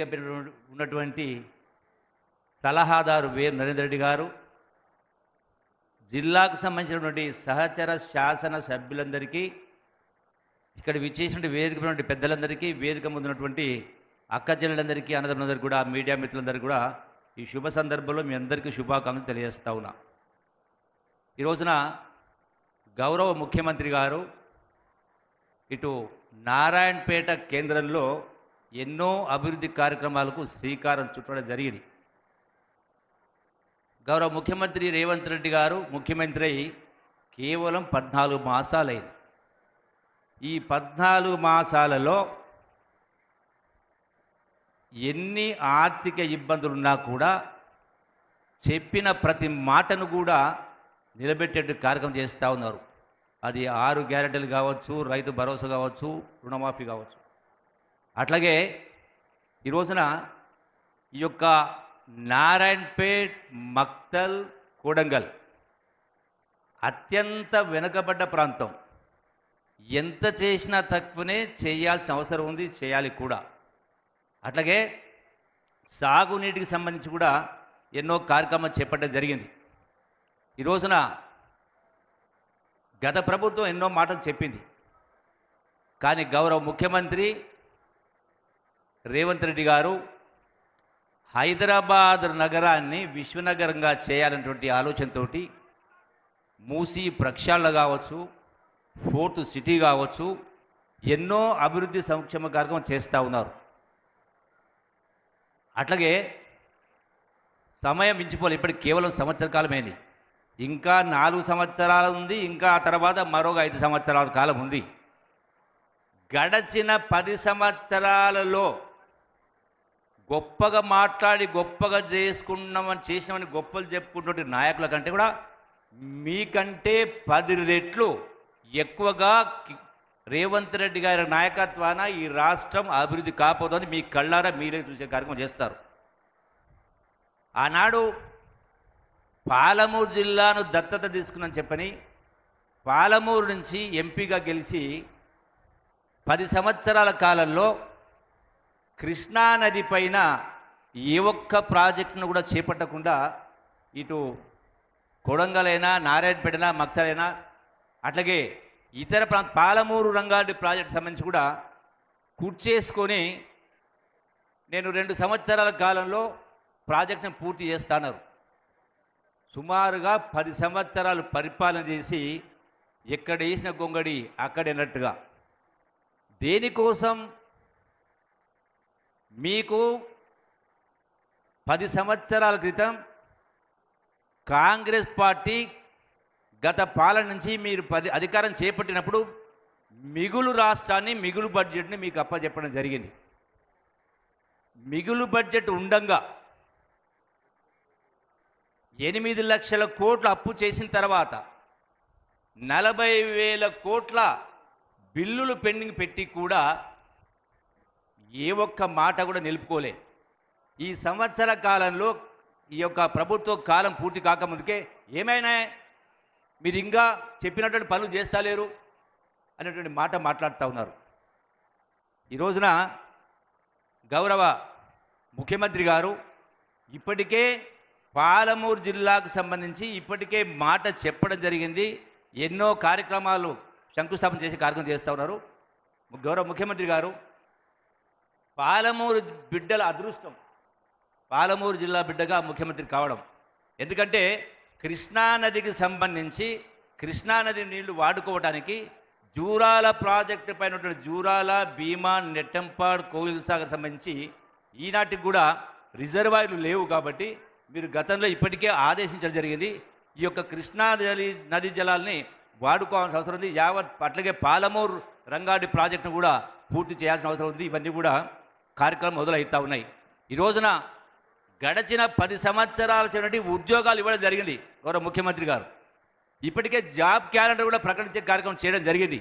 ఉన్నటువంటి సలహాదారు వేరు నరేందర్ రెడ్డి గారు, జిల్లాకు సంబంధించినటువంటి సహచర శాసన సభ్యులందరికీ, ఇక్కడ విచ్చేసినటువంటి వేదిక ఉన్నటువంటి పెద్దలందరికీ, వేదిక ముందున్నటువంటి అక్క చెల్లెలందరికీ, అన్నదమ్ములందరికీ కూడా, మీడియా మిత్రులందరికీ కూడా ఈ శుభ సందర్భంలో మీ అందరికీ శుభాకాంక్షలు తెలియజేస్తా ఉన్నా. ఈ రోజున గౌరవ ముఖ్యమంత్రి గారు ఇటు నారాయణపేట కేంద్రంలో ఎన్నో అభివృద్ధి కార్యక్రమాలకు శ్రీకారం చుట్టడం జరిగింది. గౌరవ ముఖ్యమంత్రి రేవంత్ రెడ్డి గారు ముఖ్యమంత్రి అయి కేవలం 14 మాసాలైంది. ఈ 14 మాసాలలో ఎన్ని ఆర్థిక ఇబ్బందులున్నా కూడా చెప్పిన ప్రతి మాటను కూడా నిలబెట్టేట్టు కార్యక్రమం చేస్తూ ఉన్నారు. అది 6 గ్యారెంటీలు కావచ్చు, రైతు భరోసా కావచ్చు, రుణమాఫీ కావచ్చు. అట్లాగే ఈ రోజున ఈ యొక్క నారాయణపేట్, మక్తల్, కొడంగల్ అత్యంత వెనుకబడ్డ ప్రాంతం. ఎంత చేసినా తక్కువనే, చేయాల్సిన అవసరం ఉంది, చేయాలి కూడా. అట్లాగే సాగునీటికి సంబంధించి కూడా ఎన్నో కార్యక్రమాలు చేపట్టడం జరిగింది. ఈ రోజున గత ప్రభుత్వం ఎన్నో మాటలు చెప్పింది, కానీ గౌరవ ముఖ్యమంత్రి రేవంత్ రెడ్డి గారు హైదరాబాద్ నగరాన్ని విశ్వనగరంగా చేయాలనేటువంటి ఆలోచనతో మూసీ ప్రక్షాళన కావచ్చు, ఫోర్త్ సిటీ కావచ్చు, ఎన్నో అభివృద్ధి సంక్షేమ కార్యక్రమం చేస్తూ ఉన్నారు. అట్లాగే సమయం మించిపోలే, ఇప్పటికి కేవలం సంవత్సర కాలమైంది. ఇంకా 4 సంవత్సరాలు ఉంది, ఇంకా ఆ తర్వాత మరొక 5 సంవత్సరాల కాలం ఉంది. గడచిన 10 సంవత్సరాలలో గొప్పగా మాట్లాడి గొప్పగా చేసినామని గొప్పలు చెప్పుకుంటున్న నాయకుల కంటే కూడా మీకంటే 10 రెట్లు ఎక్కువగా రేవంత్ రెడ్డి గారి నాయకత్వాన ఈ రాష్ట్రం అభివృద్ధి కాకపోతుంది. మీ కళ్ళారా మీరే చూసే కార్యక్రమం చేస్తారు. ఆనాడు పాలమూరు జిల్లాను దత్తత తీసుకున్నాను చెప్పని పాలమూరు నుంచి ఎంపీగా గెలిచి 10 సంవత్సరాల కాలంలో కృష్ణానది పైన ఏ ఒక్క ప్రాజెక్టును కూడా చేపట్టకుండా ఇటు కొడంగలైనా, నారాయణపేటైనా, మక్తలైనా, అట్లాగే ఇతర పాలమూరు రంగారెడ్డి ప్రాజెక్టు సంబంధించి కూడా కూర్చేసుకొని నేను 2 సంవత్సరాల కాలంలో ప్రాజెక్టును పూర్తి చేస్తాన్నారు. సుమారుగా 10 సంవత్సరాలు పరిపాలన చేసి ఎక్కడ వేసిన గొంగడి అక్కడన్నట్టుగా. దేనికోసం? మీకు 10 సంవత్సరాల క్రితం కాంగ్రెస్ పార్టీ గత పాలన నుంచి మీరు అధికారం చేపట్టినప్పుడు మిగులు రాష్ట్రాన్ని, మిగులు బడ్జెట్ని మీకు అప్పచెప్పడం జరిగింది. మిగులు బడ్జెట్ ఉండంగా 8 లక్షల కోట్ల అప్పు చేసిన తర్వాత 40,000 కోట్ల బిల్లులు పెండింగ్ పెట్టి కూడా ఏ ఒక్క మాట కూడా నిలుపుకోలే. ఈ సంవత్సర కాలంలో ఈ యొక్క ప్రభుత్వ కాలం పూర్తి కాకముందుకే ఏమైనా మీరు ఇంకా చెప్పినటువంటి పనులు చేస్తలేరు అనేటువంటి మాట మాట్లాడుతూ ఉన్నారు. ఈ రోజున గౌరవ ముఖ్యమంత్రి గారు ఇప్పటికే పాలమూరు జిల్లాకు సంబంధించి ఇప్పటికే మాట చెప్పడం జరిగింది. ఎన్నో కార్యక్రమాలు శంకుస్థాపన చేసి కార్యక్రమం చేస్తూ ఉన్నారు. గౌరవ ముఖ్యమంత్రి గారు పాలమూరు బిడ్డల అదృష్టం, పాలమూరు జిల్లా బిడ్డగా ముఖ్యమంత్రి కావడం. ఎందుకంటే కృష్ణానదికి సంబంధించి కృష్ణానది నీళ్లు వాడుకోవడానికి జూరాల ప్రాజెక్టు పైన జూరాల, భీమా, నెట్టంపాడ్, కోయిల్ సాగర్ సంబంధించి ఈనాటికి కూడా రిజర్వాయర్లు లేవు. కాబట్టి మీరు గతంలో ఇప్పటికే ఆదేశించడం జరిగింది. ఈ యొక్క నది జలాల్ని వాడుకోవాల్సిన అవసరం ఉంది. అట్లాగే పాలమూరు రంగారెడ్డి ప్రాజెక్టును కూడా పూర్తి చేయాల్సిన అవసరం ఉంది. ఇవన్నీ కూడా కార్యక్రమం మొదలవుతూ ఉన్నాయి. ఈ రోజున గడచిన 10 సంవత్సరాల చిన్నటి ఉద్యోగాలు ఇవ్వడం జరిగింది గౌరవ ముఖ్యమంత్రి గారు. ఇప్పటికే జాబ్ క్యాలెండర్ కూడా ప్రకటించే కార్యక్రమం చేయడం జరిగింది.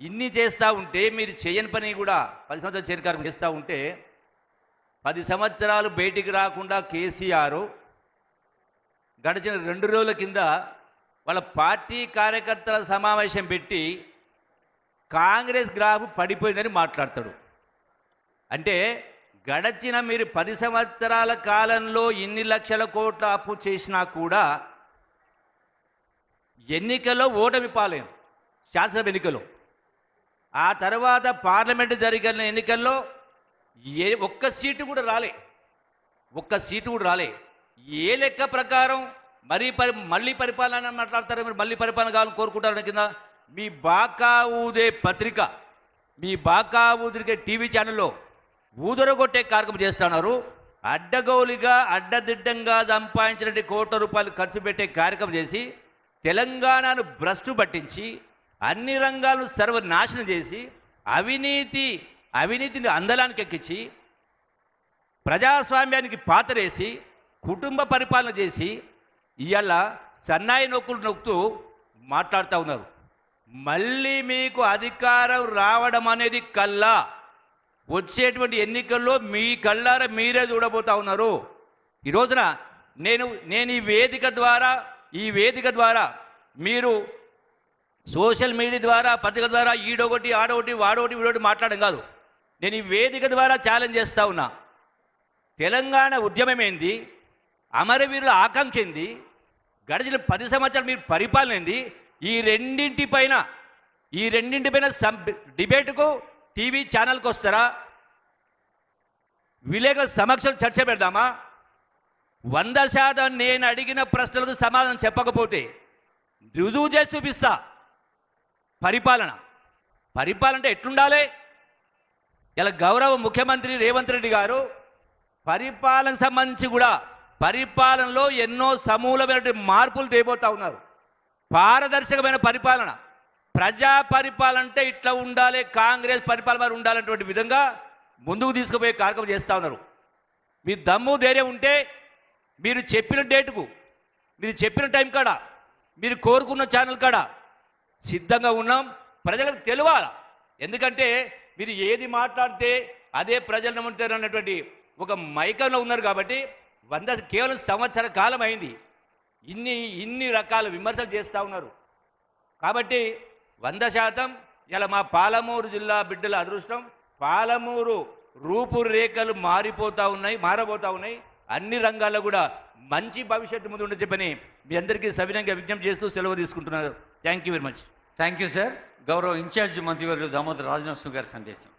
ఇన్ని చేస్తూ ఉంటే మీరు చేయని పని కూడా 10 సంవత్సరాలు చేయని కార్యక్రమం చేస్తూ ఉంటే 10 సంవత్సరాలు బయటికి రాకుండా కేసీఆర్ గడిచిన 2 రోజుల కింద వాళ్ళ పార్టీ కార్యకర్తల సమావేశం పెట్టి కాంగ్రెస్ గ్రాఫ్ పడిపోయిందని మాట్లాడతాడు. అంటే గడచిన మీరు 10 సంవత్సరాల కాలంలో ఇన్ని లక్షల కోట్ల అప్పు చేసినా కూడా ఎన్నికల్లో ఓటమి పాలైన శాసనసభ ఎన్నికల్లో, ఆ తర్వాత పార్లమెంటు జరిగిన ఎన్నికల్లో ఒక్క సీటు కూడా రాలే, ఒక్క సీటు కూడా రాలే. ఏ లెక్క ప్రకారం మళ్ళీ పరిపాలన మాట్లాడతారు, మీరు మళ్ళీ పరిపాలన కావాలని కోరుకుంటారు కింద మీ బాకా ఊదే పత్రిక, మీ బాకా ఊదిరికే టీవీ ఛానల్లో ఊదరగొట్టే కార్యక్రమం చేస్తున్నారు. అడ్డగోలుగా అడ్డదిడ్డంగా సంపాదించిన కోట్ల రూపాయలు ఖర్చు పెట్టే కార్యక్రమం చేసి తెలంగాణను భ్రష్టు పట్టించి అన్ని రంగాలను సర్వనాశనం చేసి అవినీతిని అందలానికి ఎక్కించి ప్రజాస్వామ్యానికి పాతరేసి కుటుంబ పరిపాలన చేసి ఇవాళ సన్నాయి నొక్కుతూ మాట్లాడుతూ ఉన్నారు. మళ్ళీ మీకు అధికారం రావడం అనేది కల్లా వచ్చేటువంటి ఎన్నికల్లో మీ కళ్ళారా మీరే చూడబోతా ఉన్నారు. ఈ రోజున నేను ఈ వేదిక ద్వారా మీరు సోషల్ మీడియా ద్వారా పత్రిక ద్వారా ఈడొకటి ఆడొకటి వాడొకటి వీడొకటి మాట్లాడడం కాదు. నేను ఈ వేదిక ద్వారా ఛాలెంజ్ చేస్తూ ఉన్నా. తెలంగాణ ఉద్యమం ఏంది, అమరవీరుల ఆకాంక్ష ఏంది, గడిచిన 10 సంవత్సరాలు మీరు పరిపాలన ఏంది, ఈ రెండింటిపైన డిబేటుకు టీవీ ఛానల్కి వస్తారా, విలేకరుల సమక్షంలో చర్చ పెడదామా? 100% నేను అడిగిన ప్రశ్నలకు సమాధానం చెప్పకపోతే రుజువు చేసి చూపిస్తా. పరిపాలన అంటే ఎట్లుండాలి? ఇలా గౌరవ ముఖ్యమంత్రి రేవంత్ రెడ్డి గారు పరిపాలనకు సంబంధించి కూడా పరిపాలనలో ఎన్నో సమూలమైన మార్పులు తేబోతా ఉన్నారు. పారదర్శకమైన పరిపాలన, ప్రజా పరిపాలన అంటే ఇట్లా ఉండాలి, కాంగ్రెస్ పరిపాలన ఉండాలన్నటువంటి విధంగా ముందుకు తీసుకుపోయే కార్యక్రమం చేస్తూ ఉన్నారు. మీ దమ్ము ధైర్యం ఉంటే మీరు చెప్పిన డేటుకు, మీరు చెప్పిన టైం కాడ, మీరు కోరుకున్న ఛానల్ కాడ సిద్ధంగా ఉన్నాం. ప్రజలకు తెలియాలి. ఎందుకంటే మీరు ఏది మాట్లాడితే అదే ప్రజలు నమ్ముతారు అన్నటువంటి ఒక మైకంలో ఉన్నారు. కాబట్టి కేవలం సంవత్సర కాలం అయింది, ఇన్ని రకాల విమర్శలు చేస్తూ ఉన్నారు. కాబట్టి 100% ఇలా మా పాలమూరు జిల్లా బిడ్డల అదృష్టం. పాలమూరు రూపురేఖలు మారబోతూ ఉన్నాయి. అన్ని రంగాల్లో కూడా మంచి భవిష్యత్తు ముందు ఉండే చెప్పని మీ అందరికీ సవినంగా విజ్ఞప్తి చేస్తూ సెలవు తీసుకుంటున్నారు. Thank you very much. Thank you sir. గౌరవ ఇన్ఛార్జ్ మంత్రివర్యులు దామోదర్ రాజనరసింహ గారి సందేశం.